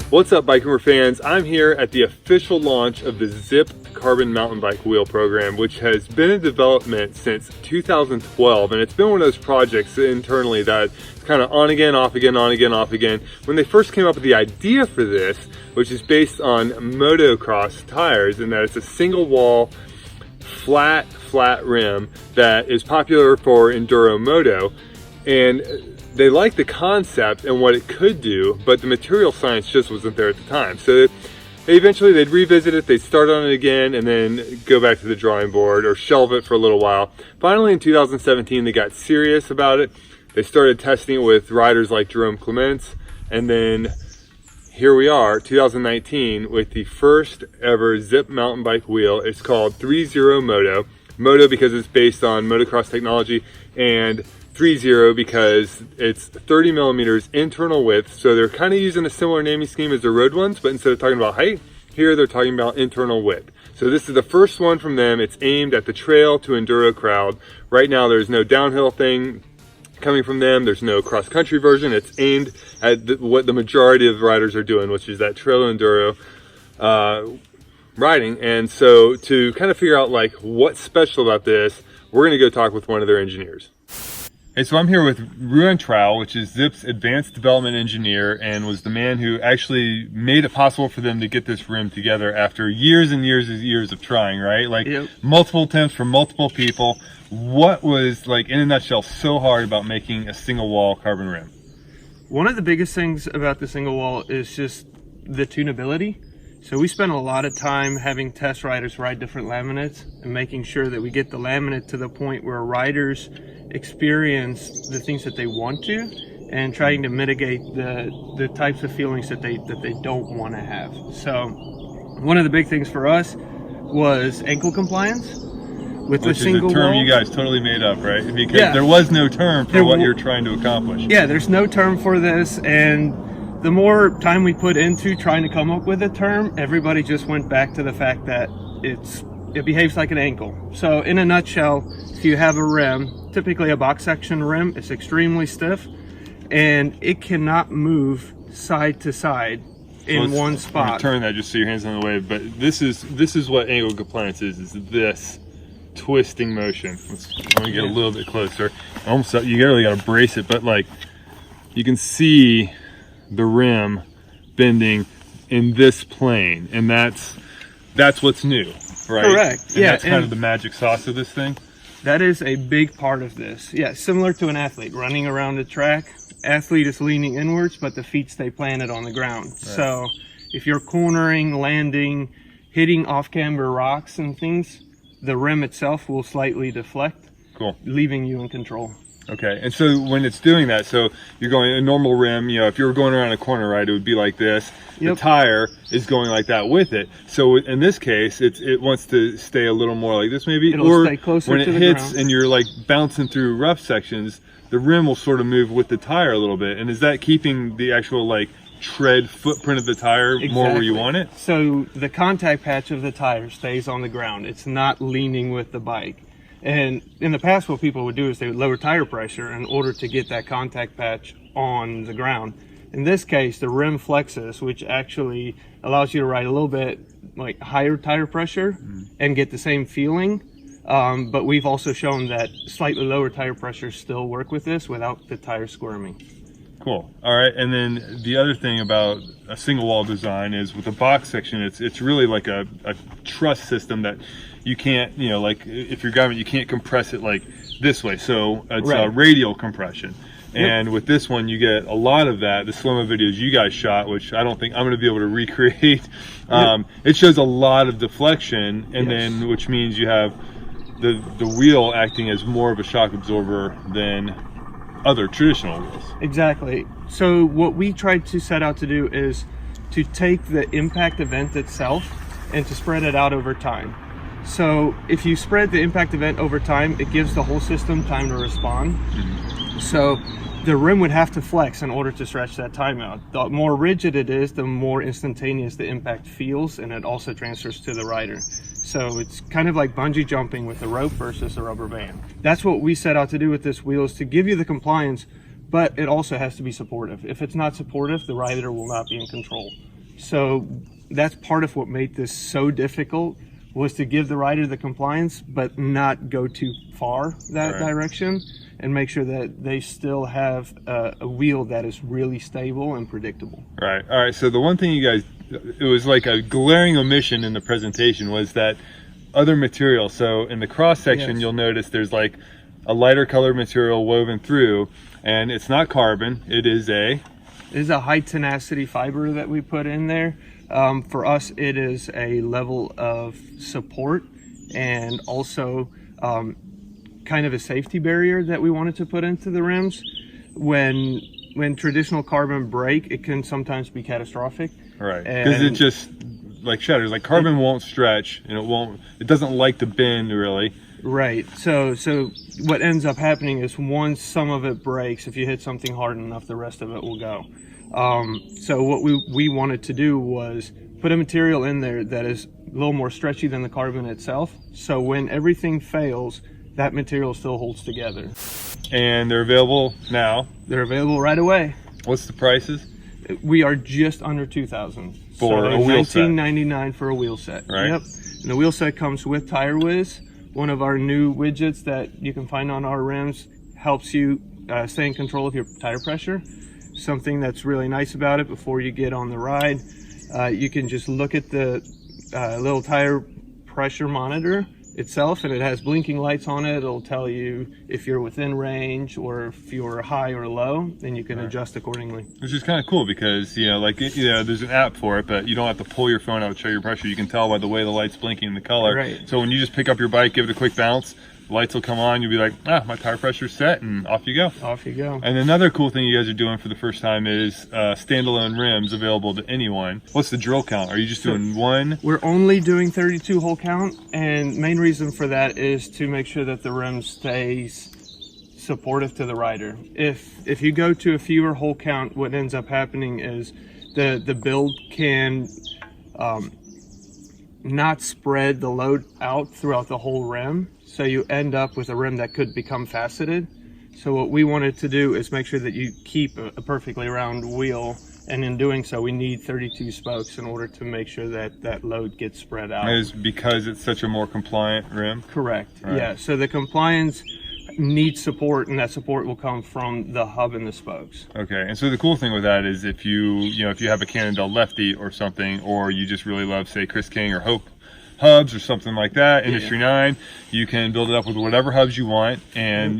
What's up, Biker fans? I'm here at the official launch of the Zipp Carbon Mountain Bike Wheel program, which has been in development since 2012, and it's been one of those projects internally that kind of on again, off again, on again, off again. When they first came up with the idea for this, which is based on motocross tires, and that it's a single wall, flat rim that is popular for enduro moto, and they liked the concept and what it could do, but the material science just wasn't there at the time. So they'd revisit it, they'd start on it again, and then go back to the drawing board or shelve it for a little while. Finally, in 2017, they got serious about it. They started testing it with riders like Jerome Clements, and then here we are, 2019, with the first ever Zipp mountain bike wheel. It's called 3ZERO Moto. Moto because it's based on motocross technology, and 3ZERO because it's 30 millimeters internal width. So they're kind of using a similar naming scheme as the road ones, but instead of talking about height, here they're talking about internal width. So this is the first one from them. It's aimed at the trail to enduro crowd. Right now there's no downhill thing coming from them. There's no cross-country version. It's aimed at what the majority of riders are doing, which is that trail enduro riding. And so to kind of figure out like what's special about this, we're going to go talk with one of their engineers. Hey, so I'm here with Untitled, which is Zipp's advanced development engineer, and was the man who actually made it possible for them to get this rim together after years and years of trying, right? Like multiple attempts from multiple people. What was, like, in a nutshell, so hard about making a single wall carbon rim? One of the biggest things about the single wall is just the tunability. So we spent a lot of time having test riders ride different laminates and making sure that we get the laminate to the point where riders experience the things that they want to, and trying to mitigate the types of feelings that they don't want to have. So one of the big things for us was ankle compliance with the single wall. Which is a term you guys totally made up, right? Because there was no term for what you're trying to accomplish. Yeah, there's no term for this, and the more time we put into trying to come up with a term, everybody just went back to the fact that it behaves like an ankle. So in a nutshell, if you have a rim, typically a box section rim, it's extremely stiff and it cannot move side to side in one spot. Turn that just so your hands on the way, but this is what ankle compliance is this twisting motion. Let me get a little bit closer. Almost, you really got to brace it, but like you can see the rim bending in this plane, and that's what's new, right? Correct. And that's kind of the magic sauce of this thing. That is a big part of this. Yeah, similar to an athlete running around a track. Athlete is leaning inwards, but the feet stay planted on the ground. Right. So if you're cornering, landing, hitting off-camber rocks and things, the rim itself will slightly deflect, leaving you in control. Okay, and so when it's doing that, so you're going a normal rim, you know, if you were going around a corner, right, it would be like this. The tire is going like that with it. So in this case, it wants to stay a little more like this maybe. It'll stay closer when it to the hits ground. And you're like bouncing through rough sections, the rim will sort of move with the tire a little bit. And is that keeping the actual like tread footprint of the tire more where you want it? So the contact patch of the tire stays on the ground. It's not leaning with the bike. And in the past, what people would do is they would lower tire pressure in order to get that contact patch on the ground. In this case, the rim flexes, which actually allows you to ride a little bit like higher tire pressure and get the same feeling. But we've also shown that slightly lower tire pressures still work with this without the tire squirming. Cool. All right. And then the other thing about a single wall design is with the box section, it's really like a truss system that you can't, you know, like if you're government, you can't compress it like this way. So it's a radial compression. And with this one, you get a lot of that. The slow-mo videos you guys shot, which I don't think I'm going to be able to recreate. It shows a lot of deflection, and then which means you have the wheel acting as more of a shock absorber than other traditional wheels. Exactly. So what we tried to set out to do is to take the impact event itself and to spread it out over time. So if you spread the impact event over time, it gives the whole system time to respond. So the rim would have to flex in order to stretch that time out. The more rigid it is, the more instantaneous the impact feels, and it also transfers to the rider. So it's kind of like bungee jumping with the rope versus the rubber band. That's what we set out to do with this wheel, is to give you the compliance, but it also has to be supportive. If it's not supportive, the rider will not be in control. So that's part of what made this so difficult, was to give the rider the compliance, but not go too far that direction, and make sure that they still have a wheel that is really stable and predictable. Right. All right. So the one thing you guys, it was like a glaring omission in the presentation, was that other material. So in the cross section, you'll notice there's like a lighter colored material woven through, and it's not carbon. It is a high tenacity fiber that we put in there. For us, it is a level of support, and also kind of a safety barrier that we wanted to put into the rims. When traditional carbon break, it can sometimes be catastrophic. Right, because it just like shatters. Like carbon won't stretch, and it doesn't like to bend really. Right. So what ends up happening is, once some of it breaks, if you hit something hard enough, the rest of it will go. So what we wanted to do was put a material in there that is a little more stretchy than the carbon itself. So when everything fails, that material still holds together. And they're available now? They're available right away. What's the prices? We are just under $2,000 for a wheel set. $19.99 for a wheel set. Right. Yep. And the wheel set comes with Tire Whiz, one of our new widgets that you can find on our rims. Helps you stay in control of your tire pressure. Something that's really nice about it, before you get on the ride, you can just look at the little tire pressure monitor itself, and it has blinking lights on it. It'll tell you if you're within range or if you're high or low, and you can adjust accordingly. Which is kind of cool, because there's an app for it, but you don't have to pull your phone out to show your pressure. You can tell by the way the light's blinking and the color. Right. So when you just pick up your bike, give it a quick bounce, lights will come on, you'll be like, my tire pressure's set, and off you go. Off you go. And another cool thing you guys are doing for the first time is standalone rims available to anyone. What's the drill count? Are you just doing one? We're only doing 32 hole count, and main reason for that is to make sure that the rim stays supportive to the rider. If you go to a fewer hole count, what ends up happening is the build can not spread the load out throughout the whole rim. So you end up with a rim that could become faceted. So what we wanted to do is make sure that you keep a perfectly round wheel, and in doing so, we need 32 spokes in order to make sure that that load gets spread out. Is because it's such a more compliant rim? Correct. Right. Yeah. So the compliance needs support, and that support will come from the hub and the spokes. Okay. And so the cool thing with that is, if you have a Cannondale Lefty or something, or you just really love, say, Chris King or Hope hubs or something like that, Industry 9, you can build it up with whatever hubs you want, and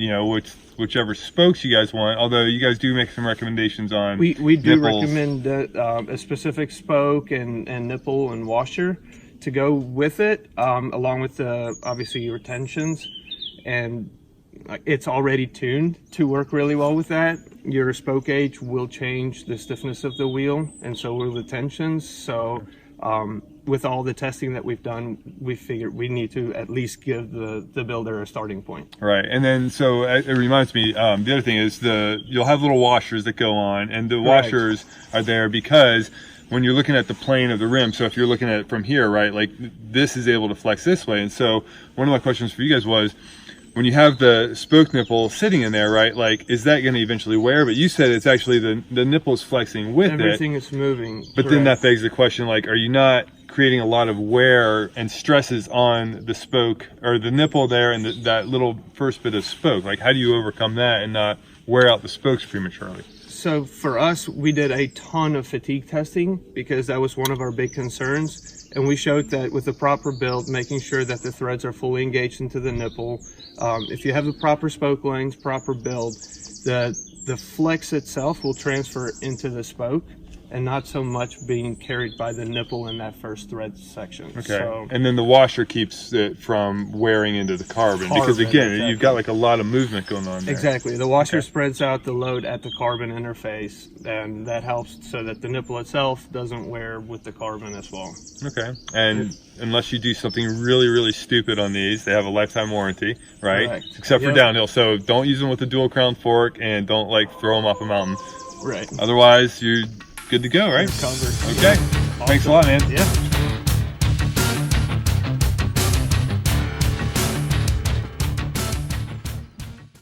whichever spokes you guys want. Although you guys do make some recommendations on we do nipples. recommend a specific spoke and nipple and washer to go with it, along with obviously your tensions, and it's already tuned to work really well with that. Your spoke age will change the stiffness of the wheel, and so will the tensions. So with all the testing that we've done, we figured we need to at least give the builder a starting point. Right. And then, so it reminds me, the other thing is you'll have little washers that go on, and the washers are there because when you're looking at the plane of the rim, so if you're looking at it from here, right, like this is able to flex this way. And so one of my questions for you guys was, when you have the spoke nipple sitting in there, right, like, is that going to eventually wear? But you said it's actually the nipple's flexing with Everything is moving. But then that begs the question, like, are you not creating a lot of wear and stresses on the spoke or the nipple there and that little first bit of spoke? Like, how do you overcome that and not wear out the spokes prematurely? So for us, we did a ton of fatigue testing because that was one of our big concerns. And we showed that with the proper build, making sure that the threads are fully engaged into the nipple. If you have the proper spoke lengths, proper build, the flex itself will transfer into the spoke and not so much being carried by the nipple in that first thread section. Okay. So, and then the washer keeps it from wearing into the carbon because, again, exactly, you've got like a lot of movement going on there. Exactly. The washer spreads out the load at the carbon interface, and that helps so that the nipple itself doesn't wear with the carbon as well. Okay. And unless you do something really, really stupid on these, they have a lifetime warranty, right? Correct. Except for downhill. So don't use them with a dual crown fork, and don't like throw them off a mountain. Right. Otherwise, you're good to go, right? Covered. Okay. Awesome. Thanks a lot, man. Yeah.